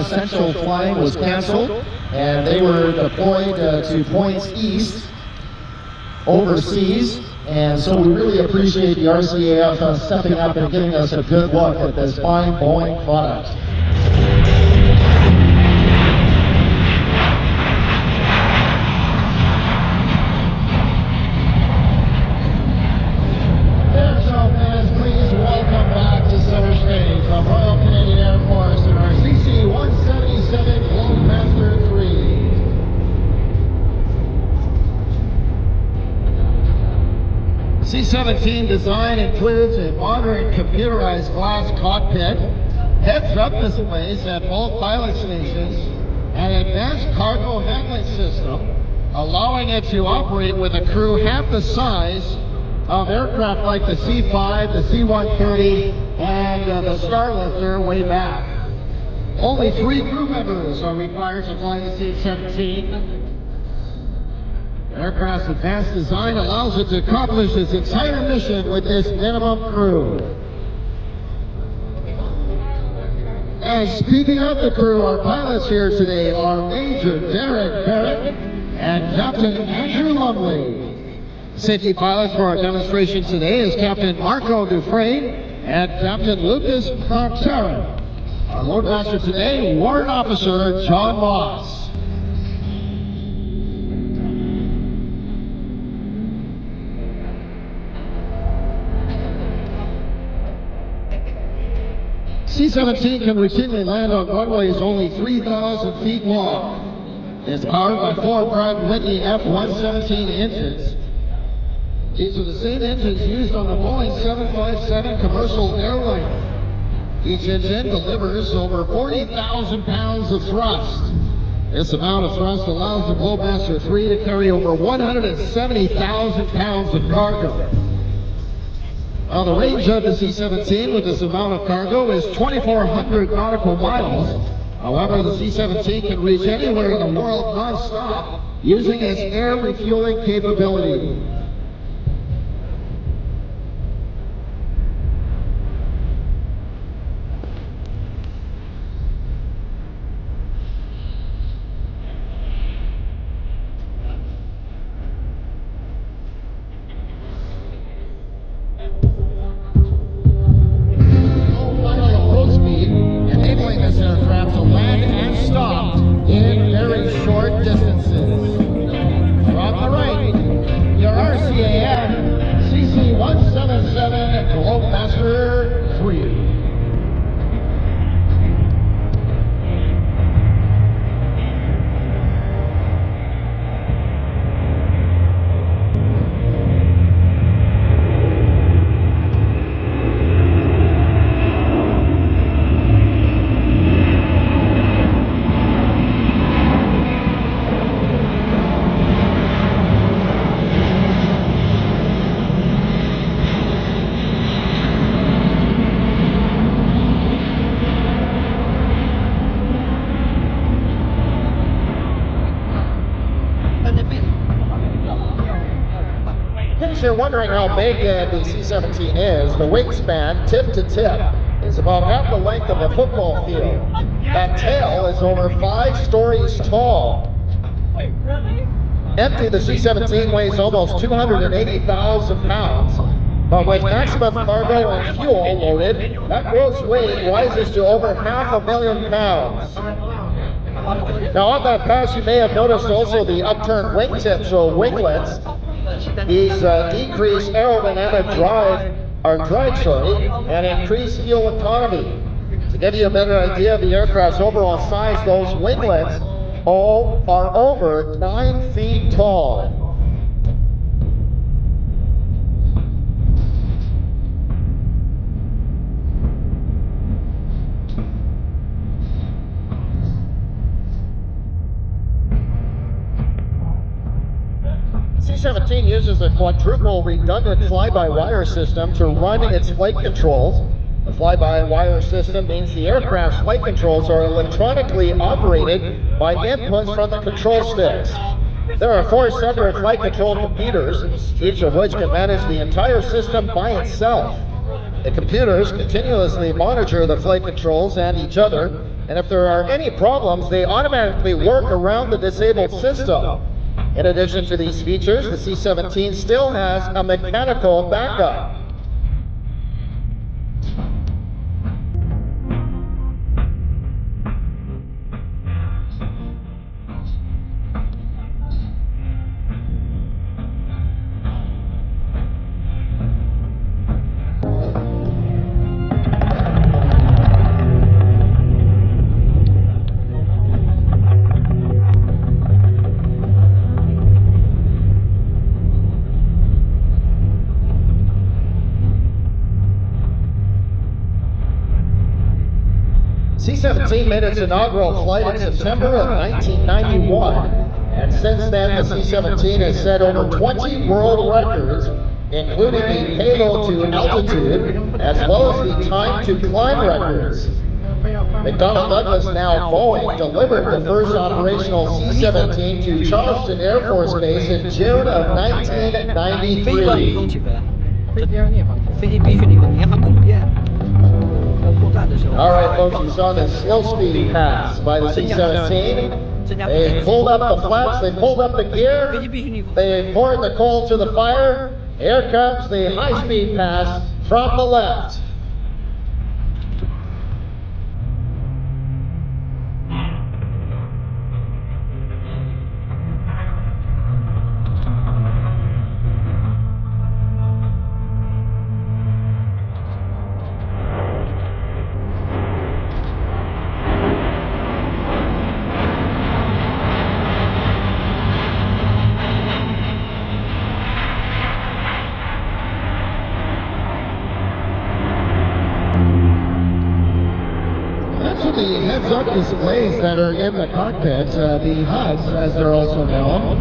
non-essential flying was canceled, and they were deployed to points east, overseas. And so we really appreciate the RCAF stepping up and giving us a good look at this fine Boeing product. Airshow fans, please welcome back to center stage from Royal Canadian Air Force in our CC-177 Globemaster III. C-17 design includes a modern computerized glass cockpit, heads-up displays at both pilot stations, and an advanced cargo handling system, allowing it to operate with a crew half the size of aircraft like the C-5, the C-130, and the Starlifter way back. Only 3 crew members are required to fly the C-17. Aircraft's advanced design allows it to accomplish its entire mission with this minimum crew. And speaking of the crew, our pilots here today are Major Derek Barrett and Captain Andrew Lumley. Safety pilots for our demonstration today is Captain Marco Dufresne and Captain Lucas Cartera. Our loadmaster today, Warrant Officer John Moss. C-17 can routinely land on runways only 3,000 feet long. It's powered by 4 Pratt & Whitney F-117 engines. These are the same engines used on the Boeing 757 commercial airliner. Each engine delivers over 40,000 pounds of thrust. This amount of thrust allows the Globemaster III to carry over 170,000 pounds of cargo. Now, the range of the C-17 with this amount of cargo is 2,400 nautical miles. However, the C-17 can reach anywhere in the world non-stop using its air refueling capability. RCAF CC-177 Globemaster III. If you're wondering how big the C-17 is, the wingspan, tip to tip, is about half the length of a football field. That tail is over 5 stories tall. Empty, the C-17 weighs almost 280,000 pounds. But with maximum cargo and fuel loaded, that gross weight rises to over 500,000 pounds. Now on that pass, you may have noticed also the upturned wingtips or winglets. These decrease aerodynamic drive, and increase fuel economy. To give you a better idea of the aircraft's overall size, those winglets all are over 9 feet tall. C-17 uses a quadruple redundant fly-by-wire system to run its flight controls. The fly-by-wire system means the aircraft's flight controls are electronically operated by inputs from the control sticks. There are 4 separate flight control computers, each of which can manage the entire system by itself. The computers continuously monitor the flight controls and each other And if there are any problems, they automatically work around the disabled system. In addition to these features, the C-17 still has a mechanical backup. C-17 made its inaugural flight in September of 1991, and since then the C-17 has set over 20 world records, including the payload to altitude, as well as the time to climb records. McDonnell Douglas, now Boeing, delivered the first operational C-17 to Charleston Air Force Base in June of 1993. All right, folks, you saw the slow speed pass by the C-17. They pulled up the flaps, they pulled up the gear, they poured the coal to the fire. Here comes the high-speed pass from the left. The heads-up displays that are in the cockpit, the HUDs, as they're also known,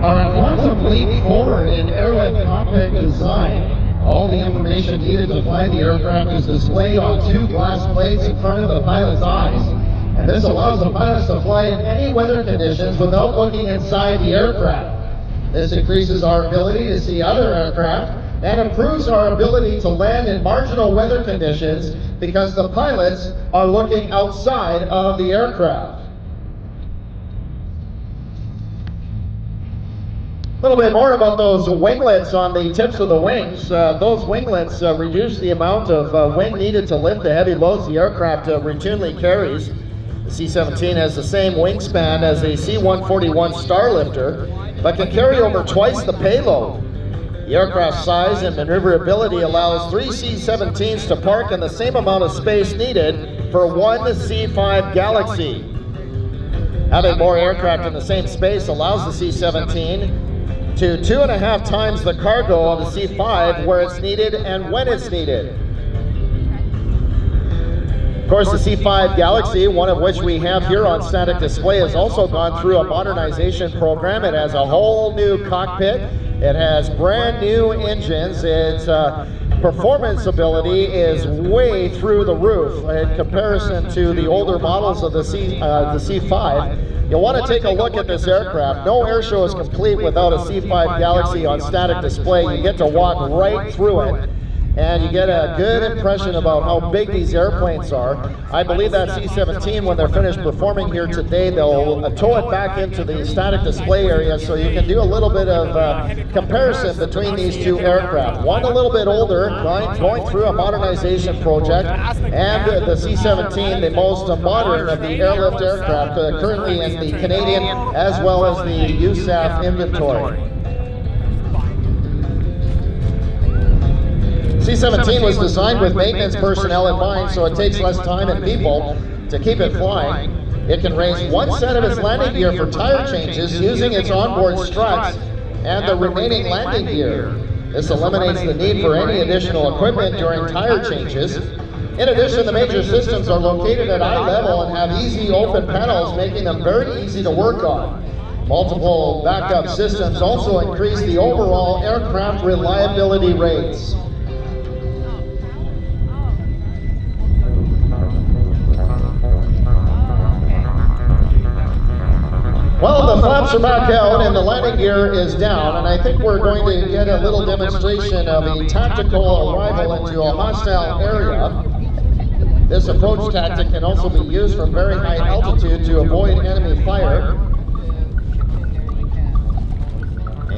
are a quantum leap forward in airlift cockpit design. All the information needed to fly the aircraft is displayed on two glass plates in front of the pilot's eyes. And this allows the pilots to fly in any weather conditions without looking inside the aircraft. This increases our ability to see other aircraft and improves our ability to land in marginal weather conditions because the pilots are looking outside of the aircraft. A little bit more about those winglets on the tips of the wings. Those winglets reduce the amount of wing needed to lift the heavy loads the aircraft routinely carries. The C-17 has the same wingspan as a C-141 Starlifter, but can carry over twice the payload. The aircraft's size and maneuverability allows 3 C-17s to park in the same amount of space needed for one C-5 Galaxy. Having more aircraft in the same space allows the C-17 to 2.5 times the cargo of the C-5 where it's needed and when it's needed. Of course, the C-5 Galaxy, one of which we have here on static display, has also gone through a modernization program. It has a whole new cockpit. It has brand new engines. Its performance ability is way through the roof in comparison to the older models of the C-5. You'll want to take a look at this aircraft. No airshow is complete without a C-5 Galaxy on static display. You get to walk right through it, and you get a good impression about how big these airplanes are. I believe that C-17, when they're finished performing here today, they'll tow it back into the static display area so you can do a little bit of comparison between these two aircraft. One a little bit older, going through a modernization project, and the C-17, the most modern of the airlift aircraft currently in the Canadian as well as the USAF inventory. C-17 was designed with maintenance personnel in mind, so it takes less time and people to keep it flying. It can raise one set of its landing gear for tire changes using its onboard struts and the remaining landing gear. This eliminates the need for any additional equipment during tire changes. In addition, the major systems are located at eye level and have easy open panels, making them very easy to work on. Multiple backup systems also increase the overall aircraft reliability rates. Well, the flaps are back out and the landing gear is down, and I think we're going to get a little demonstration of a tactical arrival into a hostile area. This approach tactic can also be used from very high altitude to avoid enemy fire.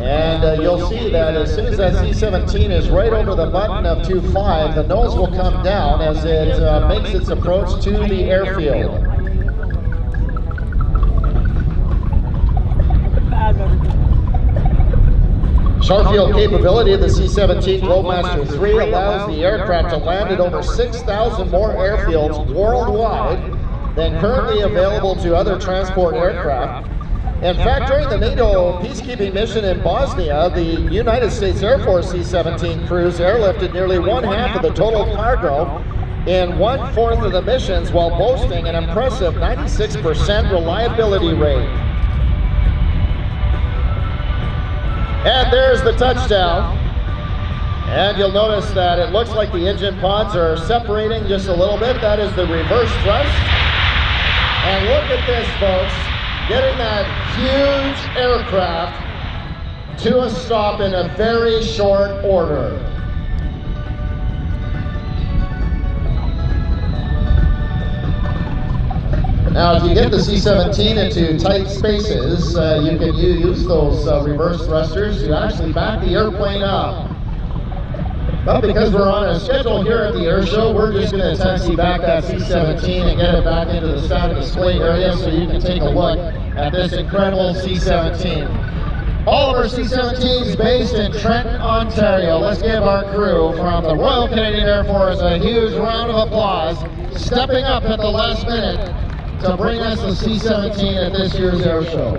And you'll see that as soon as that C-17 is right over the button of 2.5, the nose will come down as it makes its approach to the airfield. Short field capability of the C-17 Globemaster III allows the aircraft to land at over 6,000 more airfields worldwide than currently available to other transport aircraft. In fact, during the NATO peacekeeping mission in Bosnia, the United States Air Force C-17 crews airlifted nearly 1/2 of the total cargo in 1/4 of the missions while boasting an impressive 96% reliability rate. And there's the touchdown. And you'll notice that it looks like the engine pods are separating just a little bit. That is the reverse thrust. And look at this, folks. Getting that huge aircraft to a stop in a very short order. Now, if you get the C-17 into tight spaces, you can use those reverse thrusters to actually back the airplane up. But because we're on a schedule here at the air show, we're just going to taxi back that C-17 and get it back into the static display area so you can take a look at this incredible C-17. All of our C-17s based in Trenton, Ontario. Let's give our crew from the Royal Canadian Air Force a huge round of applause, stepping up at the last minute to bring us the C-17 at this year's air show.